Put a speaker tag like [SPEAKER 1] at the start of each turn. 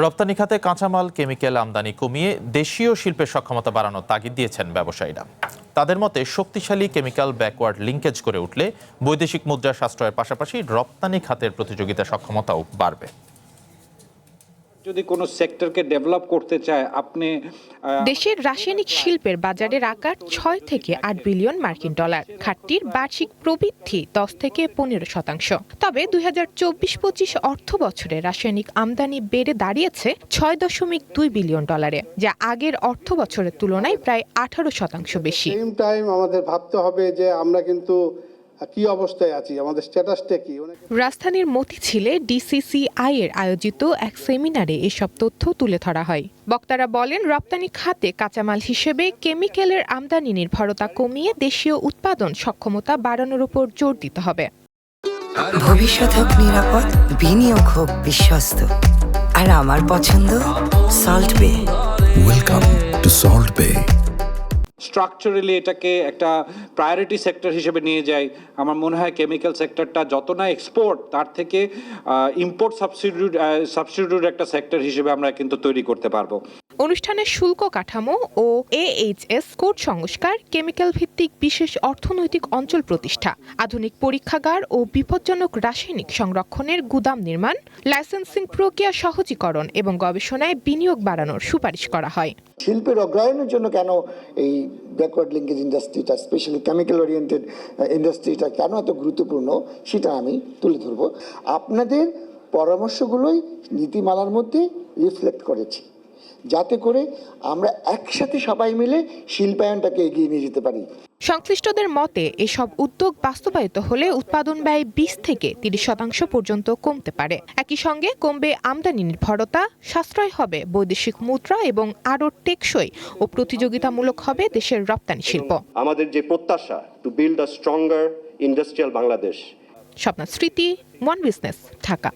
[SPEAKER 1] রপ্তানি খাতে কাঁচামাল কেমিক্যাল আমদানি কমিয়ে দেশীয় শিল্পের সক্ষমতা বাড়ানোর তাগিদ দিয়েছেন ব্যবসায়ীরা। তাদের মতে শক্তিশালী কেমিক্যাল ব্যাকওয়ার্ড লিঙ্কেজ করে উঠলে বৈদেশিক মুদ্রা সাশ্রয়ের পাশাপাশি রপ্তানি খাতের প্রতিযোগিতা সক্ষমতাও বাড়বে।
[SPEAKER 2] যদি কোনো সেক্টরকে ডেভেলপ করতে চায় আপনি
[SPEAKER 3] দেশের রাসায়নিক শিল্পের বাজারের আকার 6 থেকে 8 বিলিয়ন মার্কিন ডলার, খাতটির বার্ষিক প্রবৃদ্ধি 10 থেকে 15%। তবে 2024-25 অর্থ বছরে রাসায়নিক আমদানি বেড়ে দাঁড়িয়েছে 6.2 বিলিয়ন ডলারে, যা আগের অর্থ বছরের তুলনায় প্রায় 18% বেশি।
[SPEAKER 4] সেম টাইম আমাদের ভাবতে হবে যে আমরা কিন্তু কি অবস্থায় আছি, আমাদের স্ট্যাটাসটা কি।
[SPEAKER 3] রাজধানীর মতিঝিলে ডিসিসিআই এর আয়োজিত এক সেমিনারে এসব তথ্য তুলে ধরা হয়। বক্তারা বলেন, রপ্তানি খাতে কাঁচামাল হিসেবে কেমিক্যালের আমদানি নির্ভরতা কমিয়ে দেশীয় উৎপাদন সক্ষমতা বাড়ানোর উপর জোর দিতে হবে।
[SPEAKER 5] ভবিষ্যৎ হোক নিরাপদ, বিনিয়োগ হোক বিশ্বস্ত, আর আমার পছন্দ সল্ট বে।
[SPEAKER 6] ওয়েলকাম টু সল্ট বে।
[SPEAKER 2] স্ট্রাকচারালি এটাকে একটা প্রায়োরিটি সেক্টর হিসেবে নিয়ে যায়। আমার মনে হয় কেমিক্যাল সেক্টরটা যত না এক্সপোর্ট, তার থেকে ইম্পোর্ট সাবস্টিটিউট একটা সেক্টর হিসেবে আমরা কিন্তু তৈরি করতে পারবো।
[SPEAKER 3] অনুষ্ঠানের শুল্ক কাঠামো ও AHS কোড সংস্কার, কেমিক্যাল ভিত্তিক বিশেষ অর্থনৈতিক অঞ্চল প্রতিষ্ঠা, আধুনিক পরীক্ষাগার ও বিপজ্জনক রাসায়নিক সংরক্ষণের গুদাম নির্মাণ, লাইসেন্সিং প্রক্রিয়া সহজীকরণ এবং গবেষণায় বিনিয়োগ বাড়ানোর সুপারিশ করা হয়।
[SPEAKER 7] শিল্পের অগ্রহায়ণের জন্য কেন এই ব্যাকওয়ার্ড লিঙ্কেজ ইন্ডাস্ট্রিটা, স্পেশালি কেমিক্যাল ওরিয়েন্টেড ইন্ডাস্ট্রিটা কেন এত গুরুত্বপূর্ণ সেটা আমি তুলে ধরব। আপনাদের পরামর্শগুলোই নীতিমালার মধ্যে রিফ্লেক্ট করেছি, যাতে করে আমরা একসাথে সবাই মিলে শিল্পায়নটাকে এগিয়ে নিয়ে যেতে পারি।
[SPEAKER 3] সংশ্লিষ্টদের মতে এসব উদ্যোগ বাস্তবায়িত হলে উৎপাদন ব্যয় 20 থেকে 30% পর্যন্ত কমতে পারে। একই সঙ্গে কমবে আমদানি নির্ভরতা, সাশ্রয় হবে বৈদেশিক মুদ্রা এবং আরও টেকসই ও প্রতিযোগিতামূলক হবে দেশের রপ্তানি শিল্প।
[SPEAKER 8] আমাদের যে প্রত্যাশা, to build a stronger industrial Bangladesh.
[SPEAKER 3] Swapna স্মৃতি, ওয়ান বিজনেস, ঢাকা।